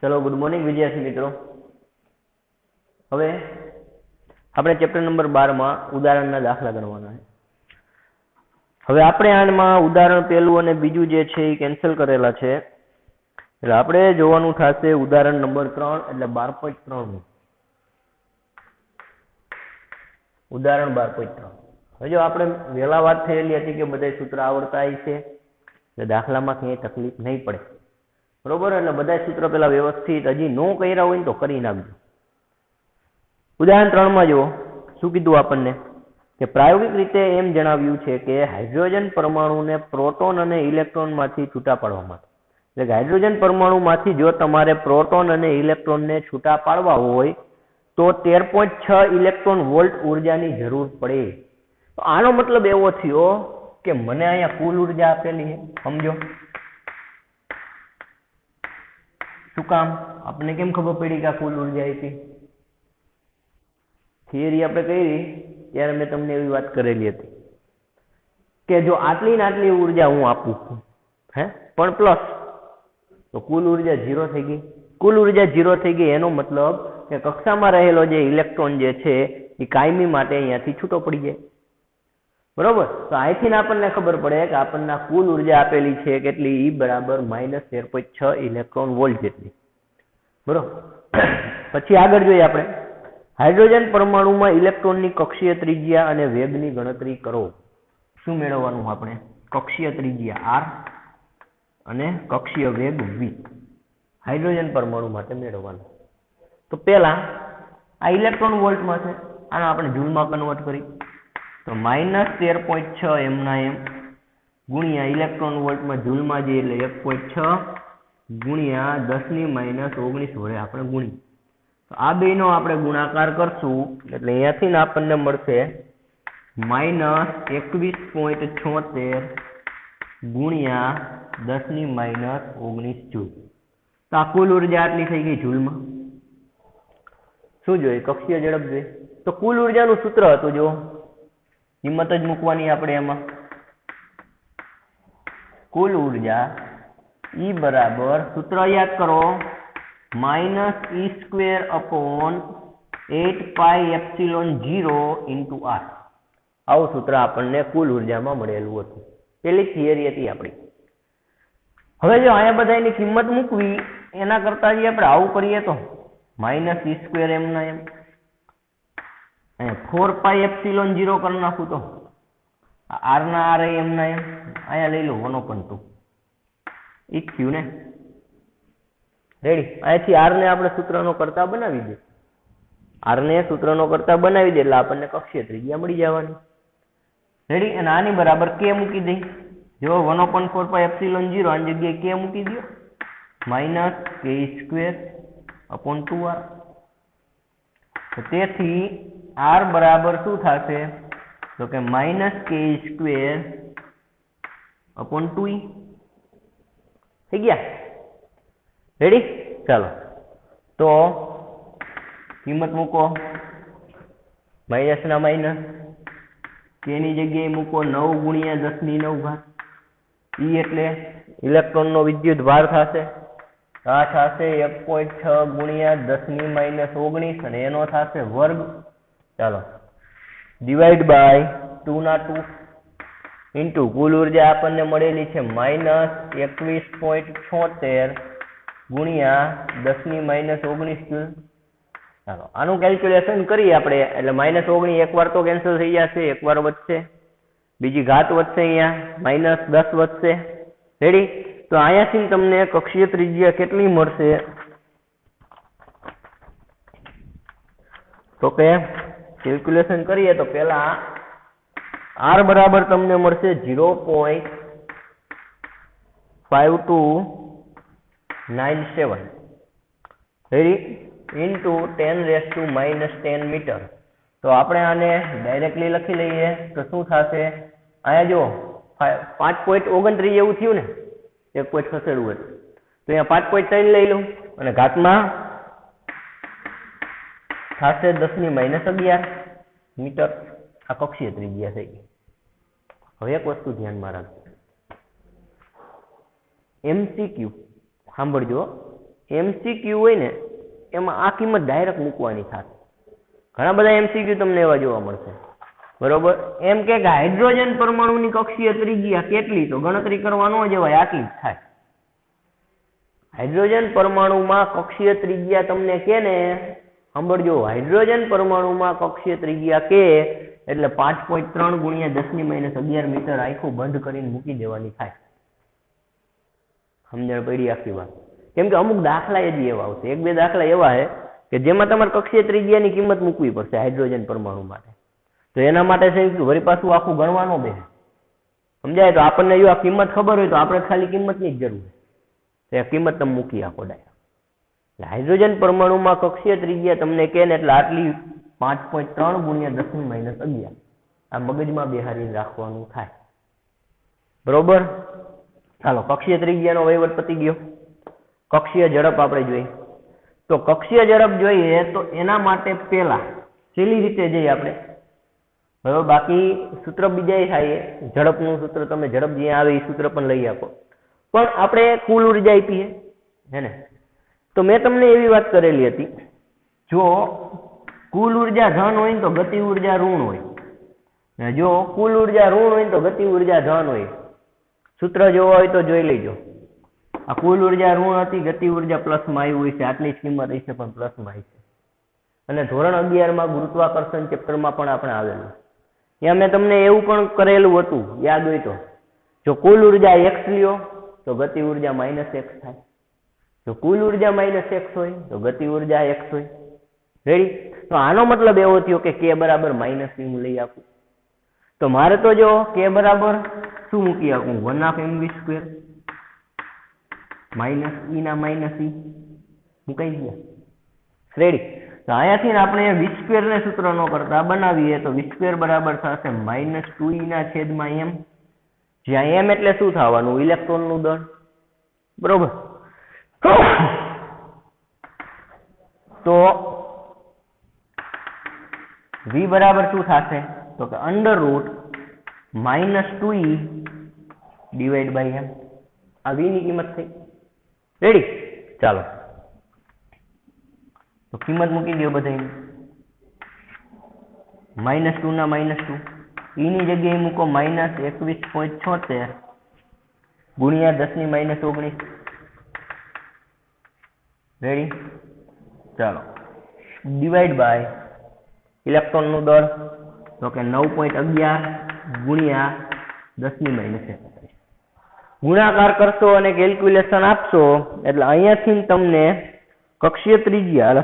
चलो good morning विद्यार्थी मित्रों। हवे આપણે ચેપ્ટર નંબર 12 માં ઉદાહરણના દાખલા ગણવાના છે। હવે આપણે આમાં ઉદાહરણ પહેલું અને બીજું જે છે એ કેન્સલ કરેલા છે, એટલે આપણે જોવાનું થશે ઉદાહરણ નંબર 3 એટલે 12.3 નું ઉદાહરણ 12.3। હવે જો આપણે વેલા વાત થયેલી હતી કે બધા સૂત્ર આવડતા છે એટલે દાખલામાં ક્યાંય તકલીફ નહીં પડે, બરોબર। એટલે બધા સૂત્ર પેલા વ્યવસ્થિત હજી નો કર્યા હોય ને તો કરી નાખજો। ઉદાહરણ 3 માં જો શું કીધું આપણને કે પ્રાયોગિક રીતે એમ જણાવ્યું છે કે હાઇડ્રોજન પરમાણુને પ્રોટોન અને ઇલેક્ટ્રોનમાંથી છૂટા પાડવા માટે, એટલે કે હાઇડ્રોજન પરમાણુમાંથી જો તમારે પ્રોટોન અને ઇલેક્ટ્રોનને છૂટા પાડવા હોય તો 13.6 ઇલેક્ટ્રોન વોલ્ટ ઉર્જાની જરૂર પડે। તો આનો મતલબ એવો થયો કે મને અહીંયા કુલ ઉર્જા આપેલી છે, સમજો શું કામ આપણને કેમ ખબર પડી કે આ કુલ ઉર્જા આપી? થિયરી આપણે કરી ત્યારે મેં તમને એવી વાત કરેલી હતી કે જો આટલી ને આટલી ઉર્જા હું આપું પણ પ્લસ, તો કુલ ઉર્જા 0 થઈ ગઈ। કુલ ઉર્જા 0 થઈ ગઈ એનો મતલબ કે કક્ષામાં રહેલો જે ઇલેક્ટ્રોન જે છે એ કાયમી માટે અહીંયાથી છૂટો પડી જાય, બરોબર। તો અહીંથી આપણને ખબર પડે કે આપણને કુલ ઉર્જા આપેલી છે કેટલી, E બરાબર -13.6 ઇલેક્ટ્રોન વોલ્ટ જેટલી, બરોબર। પછી આગળ જોઈએ આપણે હાઇડ્રોજન પરમાણુમાં ઇલેક્ટ્રોનની કક્ષીય ત્રિજ્યા અને વેગની ગણતરી કરો। શું મેળવવાનું આપણે? કક્ષીય ત્રિજ્યા r અને કક્ષીય વેગ v હાઇડ્રોજન પરમાણુ માટે મેળવવાનું। તો પહેલા આ ઇલેક્ટ્રોન વોલ્ટમાં છે, આને આપણે જૂલમાં કન્વર્ટ કરી તો -13.6 એમના એમ ગુણ્યા ઇલેક્ટ્રોન વોલ્ટમાં જૂલમાં જઈએ એટલે 1.6 ગુણ્યા 10⁻−19 વડે આપણે ગુણી, તો આ બેનો આપણે ગુણાકાર કરશું એટલે અહીંયાથી આપણને મળશે -21.76 ગુણ્યા 10⁻−19 જૂલ। તો આ કુલ ઉર્જા આટલી થઈ ગઈ જૂલમાં। શું જોઈએ? કક્ષીય ઝડપ જોઈએ તો કુલ ઉર્જાનું સૂત્ર હતું, જો કિંમત જ મૂકવાની આપણે એમાં। કુલ ઉર્જા E બરાબર સૂત્ર યાદ કરો -E²/8πε0 × r। આવું સૂત્ર આપણને કુલ ઉર્જામાં મળેલું હતું, પેલી થિયરી હતી આપણી। હવે જો અહીંયા બધા એની કિંમત મૂકવી એના કરતા જે આપણે આવું કરીએ તો -E² એમના એમ અહીંયા 4πε0 કરી નાખું તો r ના r એમના એમ અહીંયા લઈ લો 1/2 ઈ થયું ને, રેડી। અહીંથી r ને આપણે સૂત્રનો કરતા બનાવી દે, r ને સૂત્રનો કરતા બનાવી દે એટલે આપણને કક્ષીય ત્રિજ્યા મળી જવાની, રેડી। અને આની બરાબર k મૂકી દઈ, જો 1/4πε0 આની જગ્યાએ k મૂકી દો -k²/2r। તો તેથી r બરાબર શું થશે તો કે -k²/2e થઈ ગયા, રેડી। ચાલો તો કિંમત મૂકો, માઇનસ ના માઇનસ, કે ની જગ્યાએ મૂકો 9 ગુણ્યા 10⁹ E એટલે ઇલેક્ટ્રોનનો વિદ્યુત ભાર થશે, આ થશે 1.6 ગુણ્યા 10⁻19 અને એનો થશે વર્ગ। ચાલો ડિવાઈડ બાય 2 ના 2 ઇન્ટુ કુલ ઉર્જા આપણને મળેલી છે -21.76 ગુણ્યા 10⁻19 જૂલ। ચાલો આનું કેલ્ક્યુલેશન કરીએ આપણે એટલે -19 એકવાર તો કેન્સલ થઈ જશે, એકવાર વધશે, બીજી ઘાત વધશે, અહીંયા -10 વધશે, રેડી। તો અહીંયાથી તમને કક્ષીય ત્રિજ્યા કેટલી મળશે તો કે કેલ્ક્યુલેશન કરીએ તો પહેલા r બરાબર તમને મળશે 0.5297, રેડી, ઇન્ટુ 10⁻−10 મીટર। તો આપણે આને ડાયરેક્ટલી લખી લઈએ તો શું થશે? અહીંયા જો 5.29 એવું થયું ને, 1 પોઈન્ટ ખસેડવું એટલે તો અહીંયા 5.3 લઈ લઉં અને ઘાતમાં થશે 10⁻11 મીટર। આ કક્ષીય ત્રિજ્યા થઈ ગઈ। હવે એક વસ્તુ ધ્યાનમાં રાખજો, MCQ સાંભળજો, MCQ હોય ને એમાં આ કિંમત ડાયરેક્ટ મૂકવાની થાય. ઘણા બધા MCQ તમને એવા જોવા મળશે. બરોબર, એમ કે હાઇડ્રોજન પરમાણુની કક્ષીય ત્રિજ્યા કેટલી, તો ગણતરી કરવા ન જવાય, આટલી જ થાય. હાઇડ્રોજન પરમાણુમાં કક્ષીય ત્રિજ્યા તમને કે ને, સાંભળજો, હાઇડ્રોજન પરમાણુમાં કક્ષીય ત્રિજ્યા કે એટલે 5.3 ગુણ્યા 10⁻11 મીટર આખું બંધ કરીને મૂકી દેવાની થાય. સમજણ પડી આખી વાત? કેમ કે અમુક દાખલા જ એવા આવશે, એક બે દાખલા એવા છે કે જેમાં તમારે કક્ષીય ત્રિજ્યાની કિંમત મૂકવી પડશે હાઇડ્રોજન પરમાણુ માટે. તો એના માટે છે વળી પાછું આખું ગણવાનું બે. સમજાય? તો આપણને જો આ કિંમત ખબર હોય તો આપણે ખાલી કિંમતની જ જરૂર છે, એ કિંમત તમે મૂકી આપો ડાયરેક્ટ. હાઇડ્રોજન પરમાણુમાં કક્ષીય ત્રિજ્યા તમને કહે ને એટલે આટલી 5.3 ગુણ્યા 10⁻11 આ મગજમાં બેહારી રાખવાનું થાય. બરોબર, ચાલો કક્ષીય ત્રિજ્યાનો વહીવટ પતી ગયો. કક્ષીય ઝડપ આપણે જોઈએ. તો કક્ષીય ઝડપ જોઈએ તો એના માટે પહેલા છેલ્લી રીતે જઈએ આપણે. હવે બાકી સૂત્ર બીજા થાય, ઝડપનું સૂત્ર તમે ઝડપ જ્યાં આવે એ સૂત્ર પણ લઈ આપો. પણ આપણે કુલ ઉર્જા આપી હે ને, તો મેં તમને એવી વાત કરેલી હતી, જો કુલ ઉર્જા ધન હોય ને તો ગતિ ઉર્જા ઋણ હોય, જો કુલ ઉર્જા ઋણ હોય તો ગતિ ઉર્જા ધન હોય. સૂત્ર જોવા હોય તો જોઈ લેજો. આ કુલ ઉર્જા ઋણ હતી, ગતિ ઉર્જા પ્લસમાં આવી હોય છે, આટલી જ કિંમત હશે પણ પ્લસમાં આવી છે. અને ધોરણ 11માં ગુરુત્વાકર્ષણ ચેપ્ટરમાં પણ આપણે આવેલું, ત્યાં મેં તમને એવું પણ કરેલું હતું, યાદ હોય તો, જો કુલ ઉર્જા x લ્યો તો ગતિ ઉર્જા -x થાય, જો કુલ ઉર્જા -x હોય તો ગતિ ઉર્જા x હોય. રેડી? તો આનો મતલબ એવો થયો કે k બરાબર -e હું લઈ આપું. તો મારે તો જો k બરાબર શું મૂકી આપું, 1/mv² -e ના -e મુકાઈ ગયા. રેડી? તો અહીંયાથી આપણે v² ને સૂત્ર ન કરતા બનાવીએ તો v² બરાબર થશે -2e/m, જ્યાં m એટલે શું થવાનું, ઇલેક્ટ્રોનનું દળ. બરોબર? તો v બરાબર શું થશે, તો કે √-2e/m. આ v ની કિંમત થઈ. રેડી? ચાલો તો કિંમત મૂકી દો બધાની. -2 ના -2 e ની જગ્યાએ મૂકો -21.76 ગુણ્યા 10⁻19. રેડી? ચાલો ડિવાઈડ બાય ઇલેક્ટ્રોનનું દળ, તો કે 9.11 ગુણ્યા 10⁻37. ગુણાકાર કરશો અને કેલ્ક્યુલેશન આપશો એટલે અહીંયાથી તમને કક્ષીય ત્રિજ્યા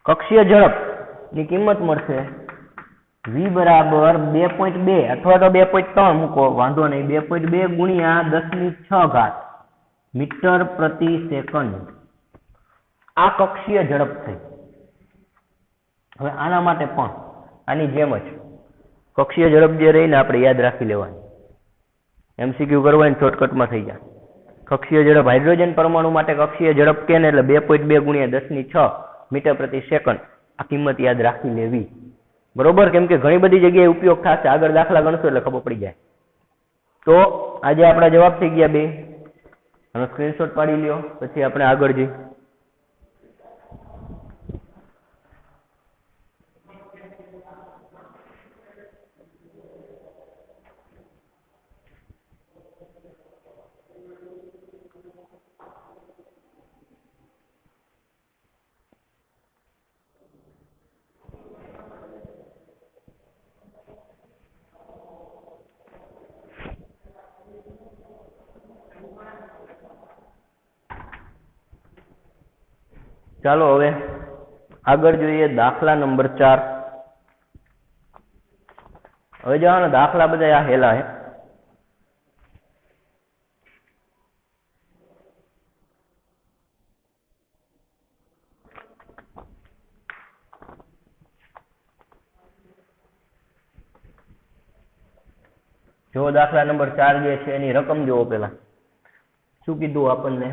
કક્ષીય ઝડપ ની કિંમત મળશે v બરાબર 2.2 અથવા તો 2.3 મૂકો, વાંધો નહીં, 2.2 ગુણ્યા 10⁶ મીટર પ્રતિ સેકન્ડ. આ કક્ષીય ઝડપ થઈ. હવે આના માટે પણ આની જેમ જ કક્ષીય ઝડપ જે રહીને આપણે યાદ રાખી લેવાની, MCQ કરવાની શોર્ટકટમાં થઈ જાય. કક્ષીય ઝડપ હાઇડ્રોજન પરમાણુ માટે કક્ષીય ઝડપ કે ને એટલે 2.2 ગુણ્યા 10⁶ મીટર પ્રતિ સેકન્ડ. આ કિંમત યાદ રાખી લેવી. બરોબર? કેમ કે ઘણી બધી જગ્યાએ ઉપયોગ થશે, આગળ દાખલા ગણશો એટલે ખબર પડી જાય. તો આજે આપણા જવાબ થઈ ગયા 2. અને સ્ક્રીનશોટ પાડી લ્યો, પછી આપણે આગળ જઈએ. ચાલો હવે આગળ જોઈએ દાખલા નંબર 4. હવે જવાના દાખલા બધા આ હેલા હે. જો દાખલા નંબર 4 જે છે એની રકમ જોવો. પેલા શું કીધું આપણને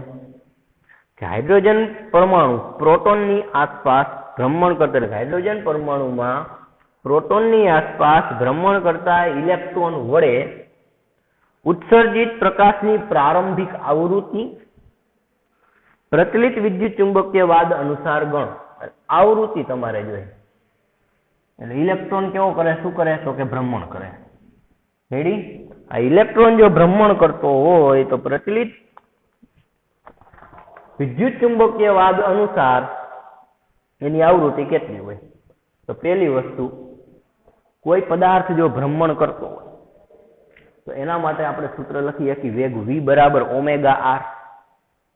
કે હાઇડ્રોજન પરમાણુ પ્રોટોનની આસપાસ ભ્રમણ કરતા, હાઇડ્રોજન પરમાણુમાં પ્રોટોનની આસપાસ ભ્રમણ કરતા ઇલેક્ટ્રોન વડે ઉત્સર્જિત પ્રકાશની પ્રારંભિક આવૃત્તિ પ્રચલિત વિદ્યુત ચુંબકીય વાદ અનુસાર ગણ. આવૃત્તિ તમારે જોઈએ. એટલે ઇલેક્ટ્રોન કેવો કરે, શું કરે, તો કે ભ્રમણ કરે. રેડી? આ ઇલેક્ટ્રોન જો ભ્રમણ કરતો હોય તો પ્રચલિત વિદ્યુત ચુંબકીય વાદ અનુસાર એની આવૃત્તિ કેટલી હોય? તો પહેલી વસ્તુ, કોઈ પદાર્થ જો ભ્રમણ કરતો હોય તો એના માટે આપણે સૂત્ર લખીએ કે વેગ v બરાબર ઓમેગા આર.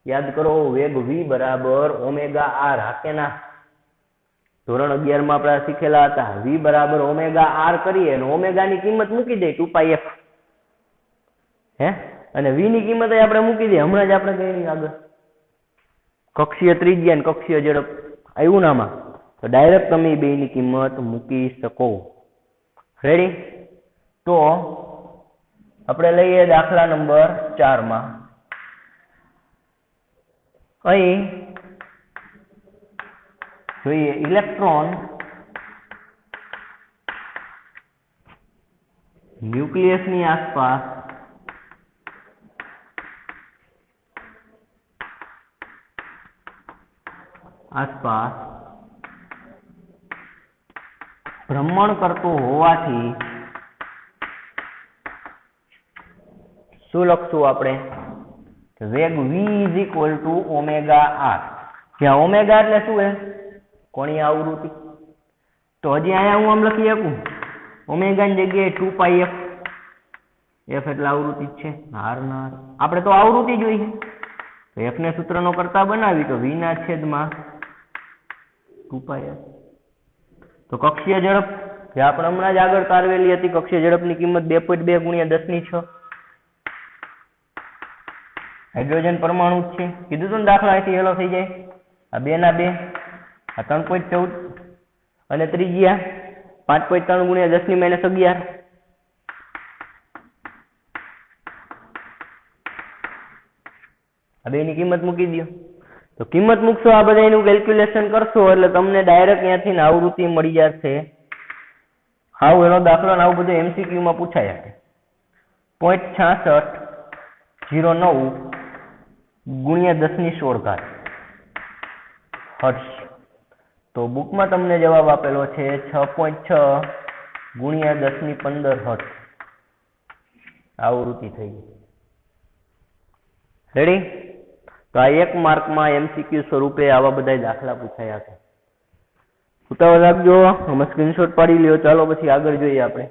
યાદ કરો, વેગ v બરાબર ઓમેગા આર. હાકેના ધોરણ 11 માં આપણે શીખેલા હતા. v બરાબર ઓમેગા આર કરીએ અને ઓમેગા ની કિંમત મૂકી દઈએ 2πf. અને v ની કિંમત આપણે મૂકી દઈએ. હમણાં જ આપણે કઈ આગળ કક્ષીય ત્રિજ્યા અને કક્ષીય ઝડપ આવ્યું નામાં, તો ડાયરેક્ટ તમે બે ની કિંમત મૂકી શકો. રેડી? તો આપણે લઈએ દાખલા નંબર 4 માં. અહીં જોઈએ ઇલેક્ટ્રોન ન્યુક્લિયસની આસપાસ ભ્રમણ કરતો હોવાથી શું લખશું આપણે? વેગ v is equal to omega R. જ્યાં ઓમેગા એટલે શું હે? કોણીય આવૃત્તિ. તો હજી અહીંયા હું આમ લખી શકું ઓમેગા ની જગ્યાએ 2πf. f એટલે આવૃત્તિ જ છે. હારના આપણે તો આવૃત્તિ જોઈએ. તો f ને સૂત્રનો કરતા બનાવી તો v ના છેદમાં 2πf. તો કક્ષીય ઝડપ જે આપણે હમણાં જ આગળ તારવેલી હતી, કક્ષીય ઝડપની કિંમત 2.2 ગુણ્યા 10⁻6. હાઇડ્રોજન પરમાણુ છે, કીધું તું ને દાખલા અહીંથી હેલો થઈ જાય. આ 2 ના 2, આ 3.14 અને ત્રિજ્યા 5.3 ગુણ્યા 10⁻11. આ બે ની કિંમત મૂકી દો. તો કિંમત મૂકશો, આ બધા એનું કેલ્ક્યુલેશન કરશો એટલે તમને ડાયરેક્ટ ત્યાંથી આવૃત્તિ મળી જશે. હાવ એનો દાખલો ને આવું બધું MCQ માં પૂછાય. 0.6609 ગુણ્યા 10⁻16 હર્ટ્ઝ. તો બુકમાં તમને જવાબ આપેલો છે 6.6 ગુણ્યા 10⁻15 હર્ટ્ઝ આવૃત્તિ થઈ ગઈ. રેડી? તો આ એક માર્કમાં MCQ સ્વરૂપે આવા બધા દાખલા પૂછાયા છે. ઉતાવળ રાખજો, અમે સ્ક્રીનશોટ પાડી લ્યો. ચાલો પછી આગળ જોઈએ આપણે.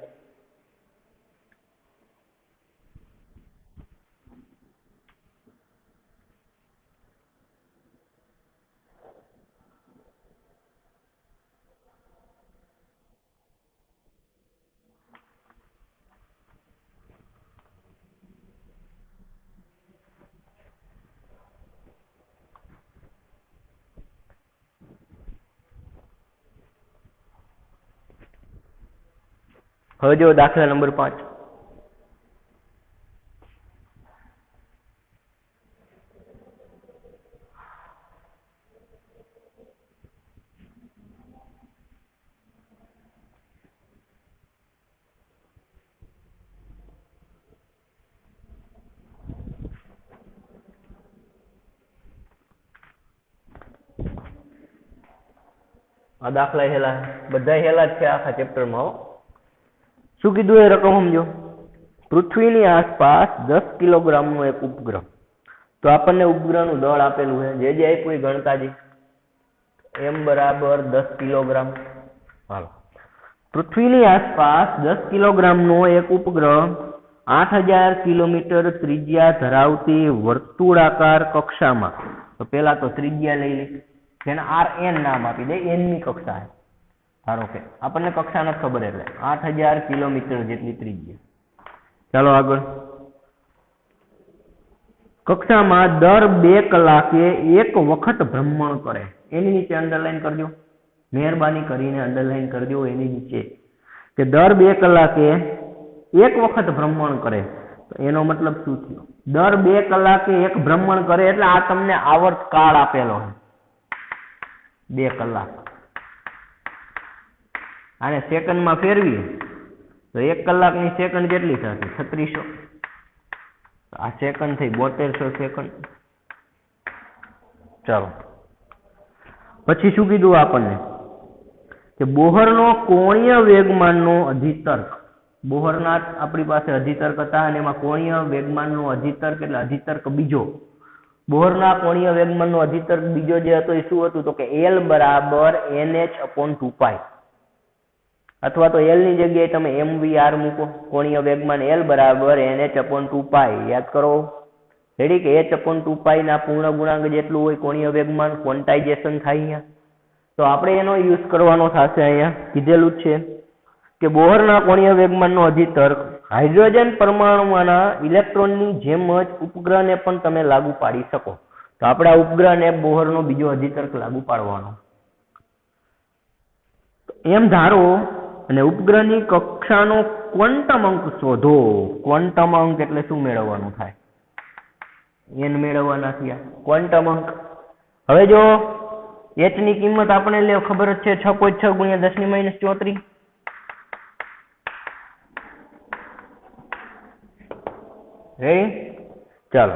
હવે જો દાખલા નંબર 5. આ દાખલા હેલા, બધા હેલા જ છે આખા ચેપ્ટરમાં. શું કીધું એ રકમ સમજો. પૃથ્વીની આસપાસ 10 કિલોગ્રામનો એક ઉપગ્રહ. તો આપણને ઉપગ્રહનું દળ આપેલું છે, જે આપ્યું એ ગણતાજી. m બરાબર 10 કિલોગ્રામ. હાલો, પૃથ્વીની આસપાસ 10 કિલોગ્રામનો એક ઉપગ્રહ 8000 કિલોમીટર ત્રિજ્યા ધરાવતી વર્તુળાકાર કક્ષામાં. તો પેલા તો ત્રિજ્યા લઈ લે, જેને Rn નામ આપી દે. n ની કક્ષા છે. ધારો કે આપણને કક્ષા નથી ખબર એટલે 8000 કિલોમીટર જેટલી ત્રિજ્યા. ચાલો આગળ. કક્ષામાં દર 2 કલાકે એક વખત ભ્રમણ કરે. એની નીચે અંડરલાઈન કરજો, મહેરબાની કરીને અંડરલાઈન કરજો એની નીચે, કે દર 2 કલાકે એક વખત ભ્રમણ કરે. તો એનો મતલબ શું થયો? દર 2 કલાકે એક ભ્રમણ કરે એટલે આ તમને આવર્ત કાળ આપેલો છે 2 કલાક. આને સેકન્ડમાં ફેરવીએ તો 1 કલાકની સેકન્ડ કેટલી થશે? 3600. આ સેકન્ડ થઈ 7200 સેકન્ડ. ચાલો પછી શું કીધું આપણને કે બોહરનો કોણીય વેગમાનનો અધિતર્ક. બોહરના આપણી પાસે અધિતર્ક હતા અને એમાં કોણીય વેગમાનનો અધિતર્ક એટલે અધિતર્ક બીજો. બોહરના કોણીય વેગમાનનો અધિતર્ક બીજો જે હતો એ શું હતું તો કે L બરાબર NH/2π, અથવા તો L ની જગ્યાએ તમે mvr મૂકો. કોણીય વેગમાન L બરાબર NH/2π યાદ કરો. રેડી કે h/2π ના પૂર્ણ ગુણાંક જેટલું હોય કોણીય વેગમાન, ક્વોન્ટાઇઝેશન થાય અહીંયા. તો આપણે એનો યુઝ કરવાનો થશે. અહીંયા કીધેલું જ છે કે બોહરના કોણીય વેગમાનનો અધિતર્ક હાઇડ્રોજન પરમાણુમાંના ઇલેક્ટ્રોનની જેમ જ ઉપગ્રહને પણ તમે લાગુ પાડી શકો. તો આપણે આ ઉપગ્રહને બોહરનો બીજો અધિતર્ક લાગુ પાડવાનો. એમ ધારો અને ઉપગ્રહની કક્ષાનો ક્વોન્ટમ અંક શોધો. ક્વોન્ટમ અંક એટલે શું મેળવવાનું થાય? n મેળવવાના થયા ક્વોન્ટમ અંક. હવે જો h ની કિંમત આપણે લે ખબર જ છે 6.6 × 10⁻34. રેડી? ચાલો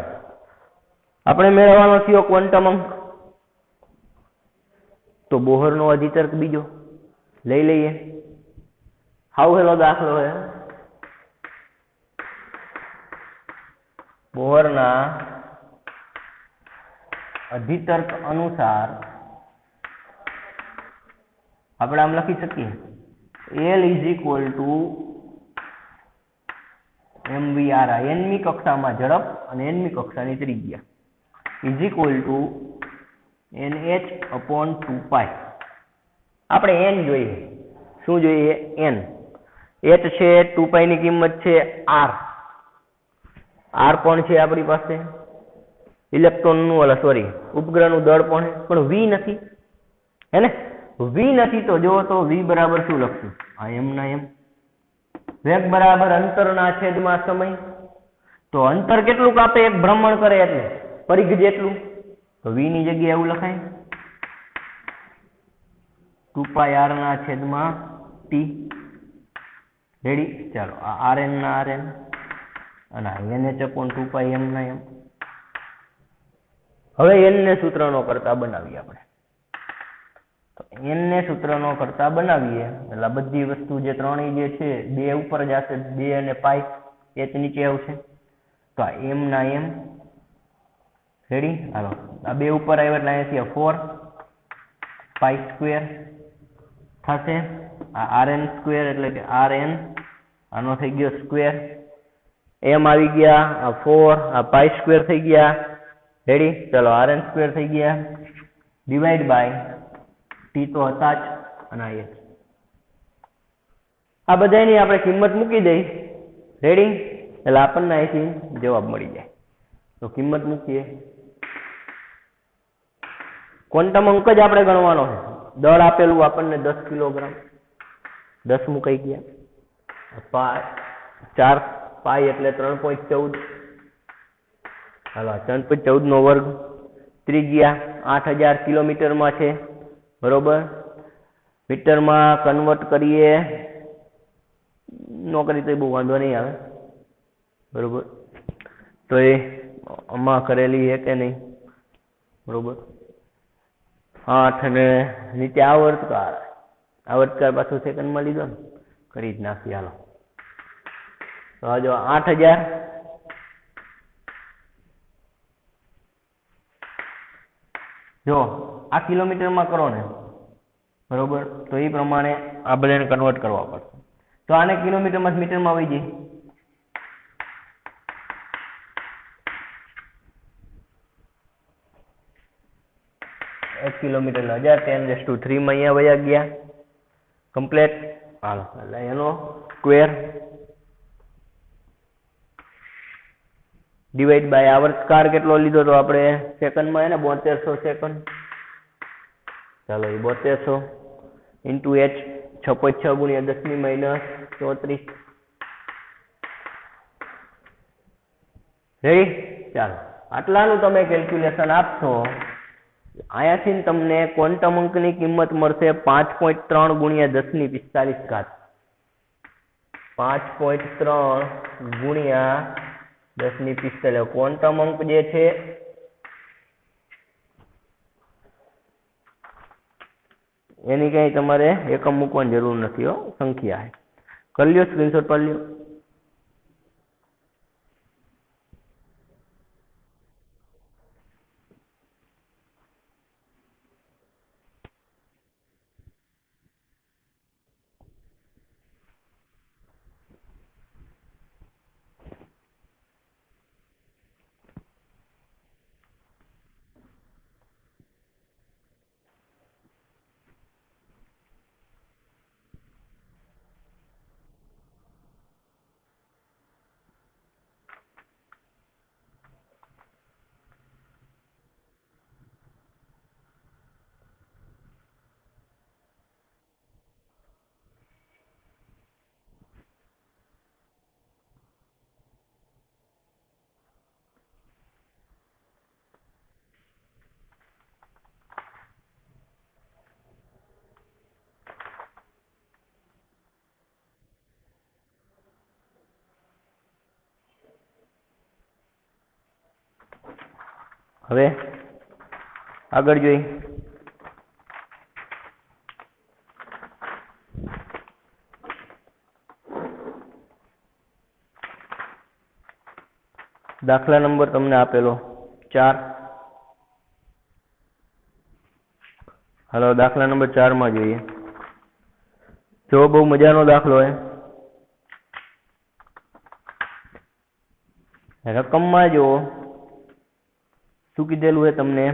આપણે મેળવવાનો થયો ક્વોન્ટમ અંક. તો બોહરનો અધિતર્ક બીજો લઈ લઈએ. હાવ હેલો દાખલો છે. બોહરના અધિતર્ક અનુસાર આપણે આમ લખી શકીએ L = mvr, nમી કક્ષામાં ઝડપ અને nમી કક્ષાની ત્રિજ્યા = NH/2π. આપણે n જોઈએ. શું જોઈએ? n. h છે 2π ની કિંમત છે r. r પણ છે આપણી પાસે. ઇલેક્ટ્રોનનું ઉપગ્રહનું દળ પણ v નથી હે ને? v નથી તો જો તો v બરાબર શું લખશું? આ m ના m. વેગ બરાબર અંતરના છેદમાં સમય. તો અંતર કેટલું કાપે? એક ભ્રમણ કરે એટલે પરિઘ જેટલું. તો v ની જગ્યાએ એવું લખાય 2πr ના છેદમાં t. રેડી? ચાલો આ rn ના rn અને NH/2π m ના m. હવે n ને સૂત્રનો કરતા બનાવીએ આપણે. તો n ને સૂત્રનો કરતા બનાવીએ એટલે બધી વસ્તુ જે ત્રણેય જે છે 2 ઉપર જશે, 2 અને π h નીચે આવશે. તો આ m ના m. રેડી? હાલો આ 2 ઉપર આવ્યા એટલે અહીંયાથી 4π² થશે. આ rn² એટલે કે rn આનો થઈ ગયો સ્ક્વેર. m આવી ગયા, આ 4, આ π² થઈ ગયા. રેડી? ચલો rn² થઈ ગયા ડિવાઈડ બાય t તો હતા જ અને આ h. આ બધાની આપણે કિંમત મૂકી દઈ. રેડી? એટલે આપણને અહીંથી જવાબ મળી જાય. તો કિંમત મૂકીએ. ક્વોન્ટમ અંક જ આપણે ગણવાનો છે. દળ આપેલું આપણને 10 કિલોગ્રામ. 10 મુકાઈ ગયા. 4π એટલે 3.14. હાલો 3.14 નો વર્ગ. ત્રિજ્યા 8000 કિલોમીટરમાં છે. બરોબર? મીટરમાં કન્વર્ટ કરીએ નો કરી તો બહુ વાંધો નહીં આવે. બરોબર? તો એ આમાં કરેલી છે કે નહીં? બરોબર? 8 અને નીચે આવર્તકાર. આવર્તકાર પાછું સેકન્ડમાં લીધો ને, કરી જ નાખી. હાલો તો જો 8000 જો આ કિલોમીટરમાં કરો ને, બરોબર, તો એ પ્રમાણે આ બધાને કન્વર્ટ કરવા પડશે. તો આને કિલોમીટરમાં મીટરમાં વહી જાય. એક કિલોમીટર 1000 10⁻³ માં અહીંયા વયા ગયા કમ્પ્લીટ. હાલો એટલે એનો સ્ક્વેર ડિવાઈડ બાય આવર્તકાર કેટલો લીધો તો આપણે સેકન્ડમાં એને 7200 સેકન્ડ. ચાલો એ 7200 ઇન્ટુ h 6.6 × 10⁻34. રેડી? ચાલો આટલાનું તમે કેલ્ક્યુલેશન આપશો. અહીંયાથી તમને ક્વોન્ટમ અંકની કિંમત મળશે 5.3 × 10⁻45. 5.3 × 10⁻45. ક્વોન્ટમ અંક જે છે એની કંઈ તમારે એકમ મૂકવાની જરૂર નથી હો, સંખ્યા છે. કરી લ્યો, સ્ક્રીનશોટ પાડી લ્યો. હવે આગળ જોઈ. દાખલા નંબર તમને આપેલો 4. હાલો દાખલા નંબર 4 માં જોઈએ. જો બહુ મજાનો દાખલો છે. રકમમાં જો શું કીધેલું છે તમને,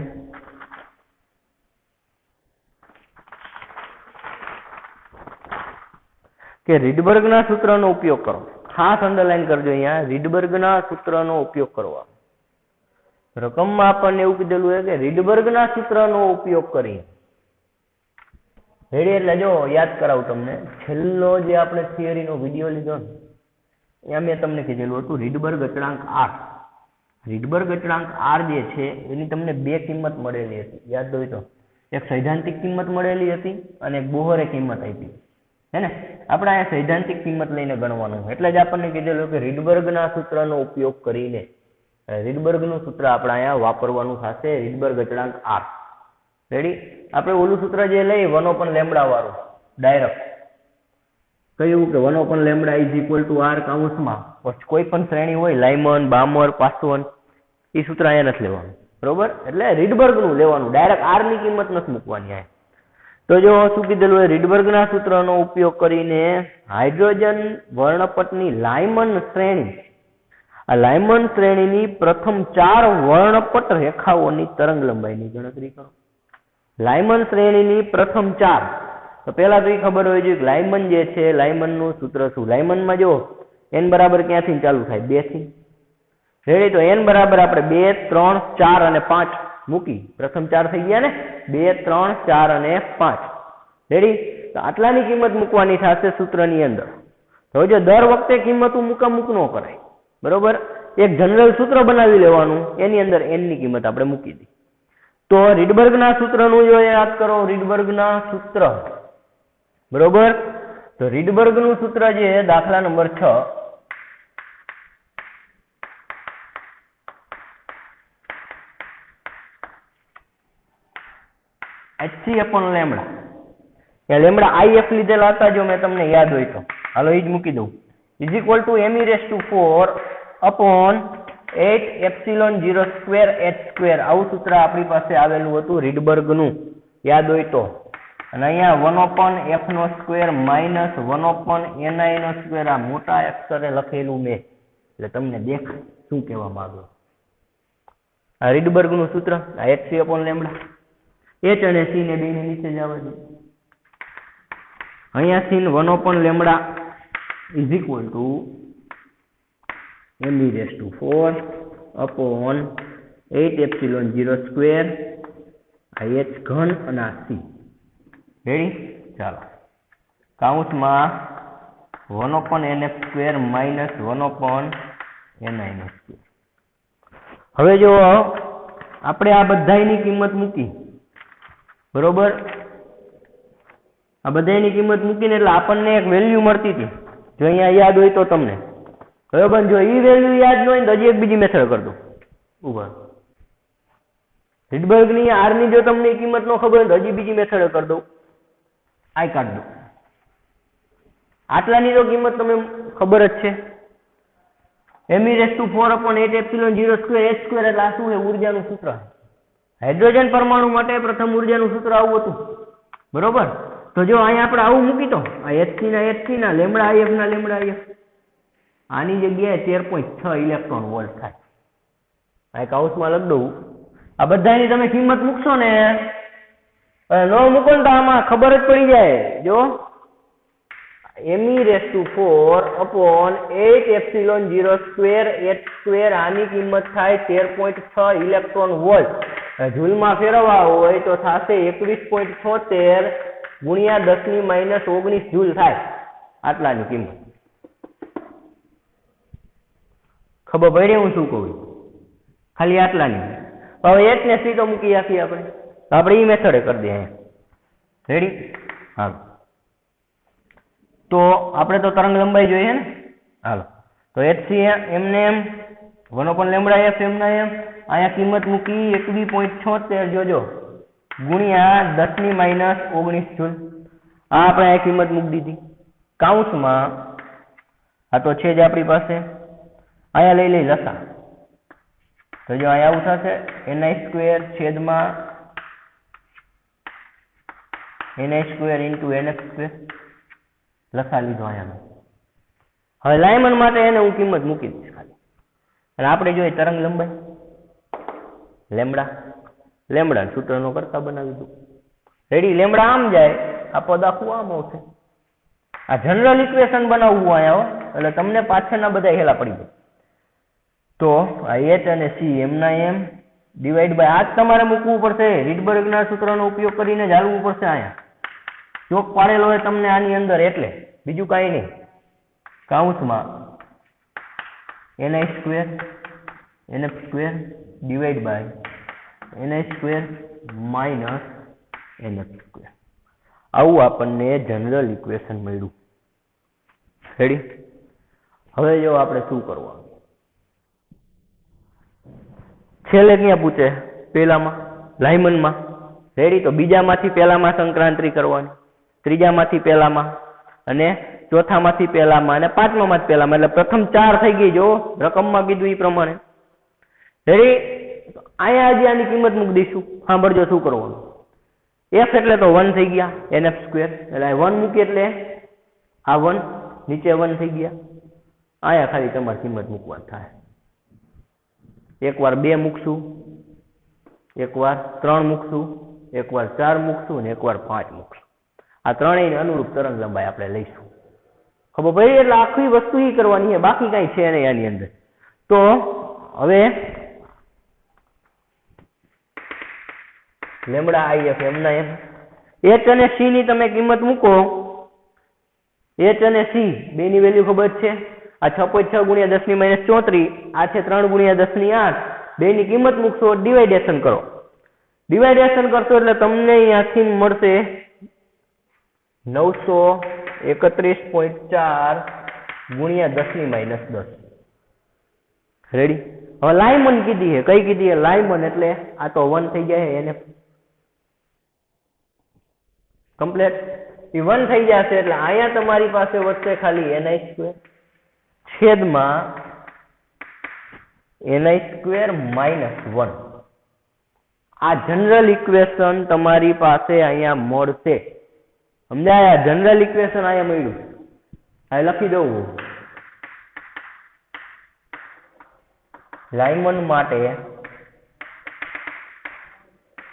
કે રીડબર્ગના સૂત્રનો ઉપયોગ કરો. ખાસ અંડરલાઈન કરજો અહીંયા, રીડબર્ગના સૂત્રનો ઉપયોગ કરવા. રકમમાં આપણને એવું કીધેલું છે કે રીડબર્ગના સૂત્રનો ઉપયોગ કરી. રેડી? એટલે જો યાદ કરાવું તમને, છેલ્લો જે આપણે થિયરીનો વિડીયો લીધો ને ત્યાં મેં તમને કીધેલું હતું રીડબર્ગ અચળાંક R. રીડબર્ગ અચળાંક R જે છે એની તમને બે કિંમત મળેલી હતી, યાદ હોય તો. એક સૈદ્ધાંતિક કિંમત મળેલી હતી અને એક બોહરે કિંમત આપી, હે ને? આપણે અહીંયા સૈદ્ધાંતિક કિંમત લઈને ગણવાનું, એટલે જ આપણને કીધેલું કે રીડબર્ગના સૂત્રનો ઉપયોગ કરીને રીડબર્ગનું સૂત્ર આપણે અહીંયા વાપરવાનું થશે, રીડબર્ગ અચળાંક R. રેડી? આપણે ઓલું સૂત્ર જે લઈ 1/λ વાળું ડાયરેક્ટ કહ્યું કે 1/λ ઇઝ ઇક્વલ ટુ R કાઉન્સમાં કોઈ પણ શ્રેણી હોય, લાયમન, બામર, પાસવન, એ સૂત્ર અહીંયા નથી લેવાનું, બરોબર? એટલે રીડબર્ગનું લેવાનું, ડાયરેક્ટ R ની કિંમત નથી મૂકવાની અહીંયા. તો જો શું કીધેલું હોય, રીડબર્ગના સૂત્રનો ઉપયોગ કરીને હાઇડ્રોજન વર્ણપટની લાયમન શ્રેણી, આ લાયમન શ્રેણીની પ્રથમ 4 વર્ણપટ રેખાઓની તરંગ લંબાઈની ગણતરી કરો. લાયમન શ્રેણીની પ્રથમ 4. તો પહેલા તો એ ખબર હોય જોઈએ કે લાયમન જે છે, લાયમનનું સૂત્ર શું? લાયમનમાં જો n બરાબર ક્યાંથી ચાલુ થાય? 2 થી. રેડી? તો n બરાબર આપણે 2, 3, 4 અને 5 મૂકી. પ્રથમ 4 થઈ ગયા ને, 2, 3, 4 અને 5. રેડી? તો આટલાની કિંમત મૂકવાની થશે સૂત્રની અંદર. તો જો દર વખતે કિંમત મૂક ન કરાય, બરોબર? એક જનરલ સૂત્ર બનાવી લેવાનું, એની અંદર n ની કિંમત આપણે મૂકી દી. તો રીડબર્ગના સૂત્રનું જો યાદ કરો, રીડબર્ગના સૂત્ર, બરોબર? તો રીડબર્ગનું સૂત્ર જે દાખલા number 6, hc/λ. A lambda if લીધેલા હતા, જો મેં તમને યાદ હોય તો. હાલો એ જ મૂકી દઉં. Is equal two me⁴/8ε02h². આવું સૂત્ર આપણી પાસે આવેલું હતું રીડબર્ગનું, યાદ હોય તો. અને અહીંયા 1/f² માઇનસ 1/ni², આ મોટા અક્ષરે લખેલું મેં, એટલે તમને દેખાય શું કહેવા માંગુ. આ રીડબર્ગનું સૂત્ર, આ hc/λ. h અને c ને બે ને નીચે જવા દે. અહીંયા sin 1/λ is equal two me⁴/8ε02, આ h ઘન અને આ c. રેડી? ચાલો કાઉન્સમાં 1/nf² માઇનસ 1/ni². હવે જો આપણે આ બધાની કિંમત મૂકી, બરોબર? આ બધાની કિંમત મૂકીને એટલે આપણને એક વેલ્યુ મળતી હતી, જો અહીંયા યાદ હોય તો તમને, બરોબર? જો એ વેલ્યુ યાદ ન હોય તો હજી એક બીજી મેથડ કરી દો. ઉપર રીડબર્ગની R ની જો તમને કિંમત ન ખબર હોય તો હજી બીજી મેથડ કરી દઉં. આ કાઢ દો. આટલાની તો કિંમત તમને ખબર જ છે. me⁴ epsilon 0 square h square એટલે આ શું છે? ઉર્જાનું સૂત્ર. હાઇડ્રોજન પરમાણુ માટે પ્રથમ ઉર્જાનું સૂત્ર આવું હતું, બરોબર? તો જો અહીંયા આપણે આવું મૂકી તો આ Hc ના લેમડા IF ના લેમડા IF આની જગ્યાએ 13.6 ઇલેક્ટ્રોન વોલ્ટ થાય. આ કાઉન્સમાં લખ દઉં. આ બધાની તમે કિંમત મૂકશો ને, ન મૂકો ને તો આમાં ખબર જ પડી જાય. જો me⁴ epsilon 0 square h square આની કિંમત થાય 13.6 ઇલેક્ટ્રોન વોલ્ટ. જૂલમાં ફેરવવા હોય તો થશે 21.76 ગુણ્યા 10⁻⁻19 જૂલ થાય. આટલાની કિંમત ખબર પડી હું શું કહું? ખાલી આટલાની. હવે h ને c તો મૂકી આપીએ આપણે. આપણે એ મેથડે કરી દઈએ. રેડી? હા. તો આપણે તો તરંગ લંબાઈ જોઈએ ને. હાલો, તો hc એમને એમ 1/λf એમના એમ અહીંયા કિંમત મૂકી 21.76 જોજો ગુણ્યા 10⁻⁻19 જૂલ. આ આપણે આ કિંમત મૂકી દીધી કાઉન્સમાં. આ તો છે જ આપણી પાસે. અહીંયા લઈ લસા. તો જો અહીંયા આવું થશે ni² છેદમાં ni² × nf². લસા લીધો અહીંયા. હવે લાયમન માટે એને હું કિંમત મૂકી દઈશ ખાલી. અને આપણે જોઈએ તરંગ લંબાઈ લેમડા સૂત્રનો કરતા બનાવી દઉં. રેડી? લેમડા આમ જાય, આ પદ આખું આમ આવશે. આ જનરલ ઇક્વેશન બનાવવું અહીંયા, એટલે તમને પાછળના બધા હેલા પડી જાય. તો આ h અને c એમના એમ ડિવાઈડ બાય આ જ તમારે મૂકવું પડશે. રીડબર્ગના સૂત્રનો ઉપયોગ કરીને જ હાલવું પડશે. અહીંયા ચોક પાડેલો હોય તમને આની અંદર, એટલે બીજું કાંઈ નહીં. કાઉન્સમાં ni² nf² divide by ni² - nf². આવું આપણને જનરલ ઇક્વેશન મળ્યું. રેડી? હવે જો આપણે શું કરવાનું? છેલ્લે ક્યાં પૂછે? પહેલામાં લાયમનમાં. રેડી? તો બીજામાંથી પહેલામાં સંક્રાંતિ કરવાની, ત્રીજામાંથી પહેલામાં, અને ચોથામાંથી પહેલામાં, અને પાંચમામાંથી પહેલામાં. એટલે પ્રથમ 4 થઈ ગઈ. જો રકમમાં કીધું એ પ્રમાણે. રેડી? અહીંયા હજી આની કિંમત મૂકી દઈશું. સાંભળજો શું કરવાનું. f એટલે તો 1 થઈ ગયા, nf². એટલે 1 મૂકી એટલે આ 1 નીચે 1 થઈ ગયા. અહીંયા ખાલી તમારી કિંમત મૂકવાની થાય. એકવાર 2 મૂકશું, એકવાર 3 મૂકશું, એકવાર 4 મૂકશું, અને એકવાર 5 મૂકશું. આ ત્રણેયને અનુરૂપ તરંગ લંબાઈ આપણે લઈશું. ખબર પડી? એટલે આખી વસ્તુ એ કરવાની છે, બાકી કઈ છે નહીં આની અંદર. તો હવે લેમડા IF એમના એમ h અને c ની તમે કિંમત મૂકો. h અને c બેની વેલ્યુ ખબર છે. આ 6.6 ગુણ્યા 10⁻⁻34, આ છે 3 ગુણ્યા 10⁸. બેની કિંમત મૂકશો, ડિવાઇડેશન કરો. ડિવાઇડેશન કરશો એટલે તમને અહીંયાથી મળશે 931.4 ગુણ્યા 10⁻10. રેડી? હવે લાયમન કીધી છે. કઈ કીધી છે? લાયમન. એટલે આ તો 1 થઈ જાય. એને કમ્પ્લીટ એ 1 થઈ જશે. એટલે અહીંયા તમારી પાસે વધશે ખાલી ni² છેદમાં ni² - 1. આ જનરલ ઇક્વેશન તમારી પાસે અહીંયા મળશે. સમજાયા? જનરલ ઇક્વેશન અહીંયા મળ્યું. આ લખી દઉં. લાયમન માટે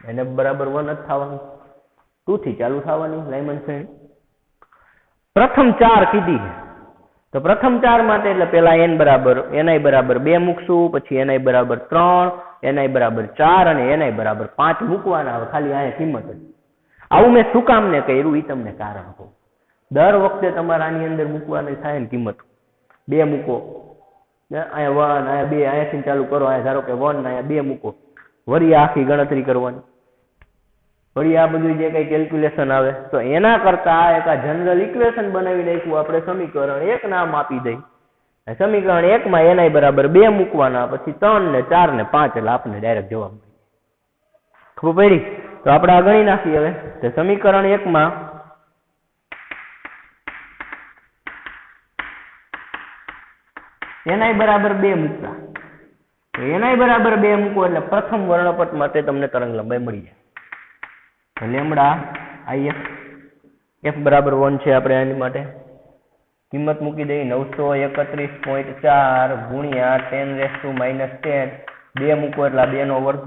એને બરાબર 1 જ થવાનું, 2 થી ચાલુ થવાની લાયમન શ્રેણી. પ્રથમ 4 કીધી. તો પ્રથમ 4 માટે એટલે પેલા ni બરાબર 2 મૂકશું, પછી ni બરાબર 3, ni બરાબર 4 અને ni બરાબર 5 મૂકવાના. હવે ખાલી અહીંયા કિંમત જ. આવું મેં શું કામ ને કર્યું એ તમને કારણ કહું. દર વખતે તમારે આની અંદર મૂકવાની થાય ને કિંમત. 2 મૂકો, અહીંયા 1, અહીંયા 2, અહીંયાથી ચાલુ કરો. અહીંયા ધારો કે 1, અહીંયા 2 મૂકો. વળી આખી ગણતરી કરવાની. વળી આ બધું જે કઈ કેલ્ક્યુલેશન આવે, તો એના કરતા એક આ જનરલ ઇક્વેશન બનાવી નાખ્યું આપણે. સમીકરણ 1 નામ આપી દઈ. સમીકરણ 1 માં ni બરાબર 2 મૂકવાના, પછી 3 ને 4 ને 5, એટલે આપણે ડાયરેક્ટ જવાબ મળી. ખબર પડી? તો આપણે આ ગણી નાખીએ. હવે તો સમીકરણ 1 માં ni બરાબર 2 મૂકતા તો ni બરાબર 2 મૂકો એટલે પ્રથમ વર્ણપટ માટે તમને તરંગ લંબાઈ મળી જાય. લેમડા if f બરાબર 1 છે. આપણે આની માટે કિંમત મૂકી દઈએ 931.4 ગુણ્યા 10⁻10 2 મૂકો એટલે 2 નો વર્ગ.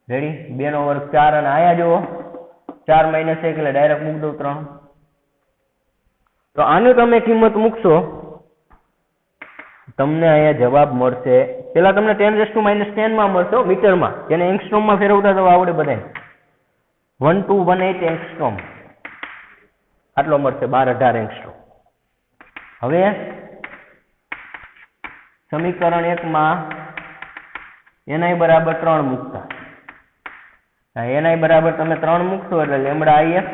રેડી? 2 નો વર્ગ 4 અને આયા જુઓ 4 - 1 એટલે ડાયરેક્ટ મૂક દઉં 3. તો આનું તમે કિંમત મૂકશો તમને અહીંયા જવાબ મળશે. પેલા તમને 10⁻10 માં મળશે મીટરમાં, જેને એંગસ્ટ્રોમમાં ફેરવતા તો આવડે બધાય. 1218 એંગસ્ટ્રોમ આટલો મળશે, 12-18 એંગસ્ટ્રોમ. હવે સમીકરણ 1 માં ni બરાબર 3 મૂકતા. ni બરાબર તમે 3 મૂકશો એટલે લેમડા if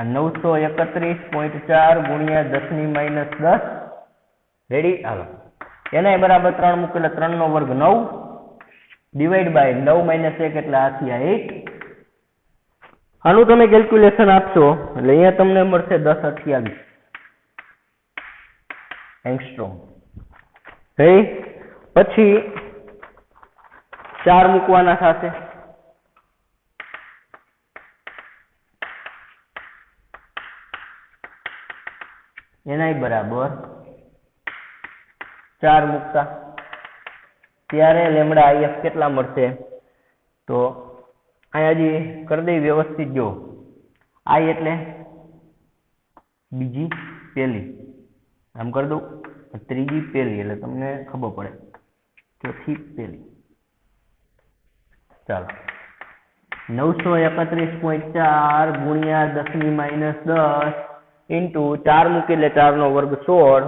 931.4 ગુણ્યા 10⁻10. રેડી? હાલો, ni બરાબર 3 મૂકો એટલે 3 નો વર્ગ 9 ડિવાઈડ બાય 9 - 1 એટલે આ થયા 8. આનું તમે કેલ્ક્યુલેશન આપશો એટલે અહીંયા તમને મળશે 1028 એંગસ્ટ્રોમ. પછી 4 મૂકવાના થશે. ni બરાબર 4 મૂકતા ત્યારે લેમડા if કેટલા મળશે? તો અહીંયા હજી કરી દઈ વ્યવસ્થિત. જો i એટલે બીજી પહેલી, આમ કરી દઉં ત્રીજી પહેલી એટલે તમને ખબર પડે. ચોથી પહેલી. ચાલો 931.4 ગુણ્યા 10⁻10 ઇન્ટુ 4 મૂકી એટલે 4 નો વર્ગ 16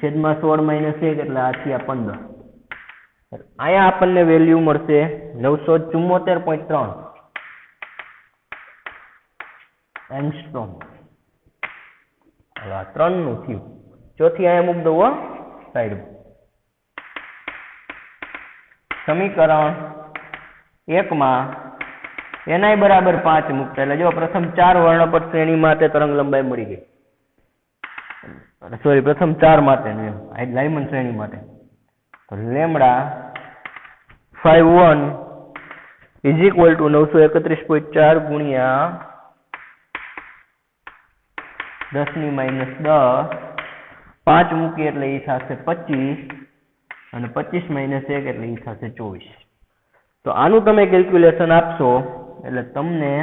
છેદમાં 16 - 1 એટલે આ થયા 15. અહીંયા આપણને વેલ્યુ મળશે 974.3 એંગસ્ટ્રોમ. હવે આ 3 નું થયું. ચોથી અહીંયા મૂક દઉં સાઈડ. સમીકરણ 1 માં ni બરાબર 5 મૂકતા એટલે જો પ્રથમ 4 વર્ણપટ શ્રેણી માટે તરંગ લંબાઈ મળી ગઈ. સોરી, પ્રથમ 4 માટે લાઇમન શ્રેણી માટે. તો લેમડા 51 ઇઝ ઇક્વલ ટુ 931.4 ગુણ્યા 10⁻10 5 મૂકીએ એટલે એ થશે 25 અને 25 - 1 એટલે એ થશે 24. તો આનું તમે કેલ્ક્યુલેશન આપશો એટલે તમને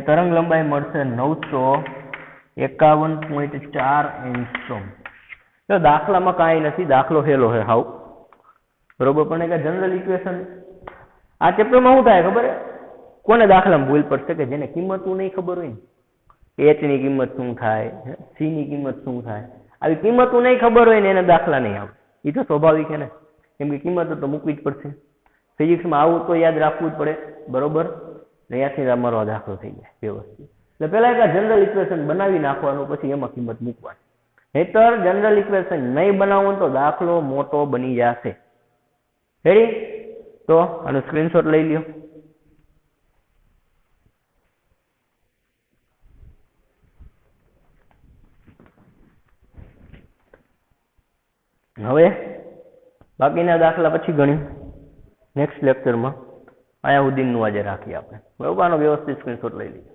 તરંગ લંબાઈ મળશે 951.4 એંગસ્ટ્રોમ. તો દાખલામાં કાંઈ નથી, દાખલો હેલો હે હાવ બરોબર. પણ એક જનરલ ઇક્વેશન આ ચેપ્ટરમાં શું થાય ખબર? કોને દાખલામાં ભૂલ પડશે કે જેને કિંમતું નહીં ખબર હોય ને, h ની કિંમત શું થાય, c ની કિંમત શું થાય, આવી કિંમતું નહીં ખબર હોય ને એને દાખલા નહીં આવે. એ તો સ્વાભાવિક છે ને, કેમ કે કિંમતો તો મૂકવી જ પડશે. ફિઝિક્સમાં આવું તો યાદ રાખવું જ પડે બરોબર. ત્યાંથી અમારો આ દાખલો થઈ જાય વ્યવસ્થિત. એટલે પેલા એક જનરલ ઇક્વેશન બનાવી નાખવાનું, પછી એમાં કિંમત મૂકવાની. નહીતર જનરલ ઇક્વેશન નહીં બનાવો તો દાખલો મોટો બની જશે. રેડી? તો આનો સ્ક્રીનશોટ લઈ લ્યો. હવે બાકીના દાખલા પછી ગણ્યું નેક્સ્ટ લેક્ચરમાં. અહીંયા સુધીનું આજે રાખીએ આપણે બરોબર. આનો વ્યવસ્થિત સ્ક્રીનશોટ લઈ લઈએ.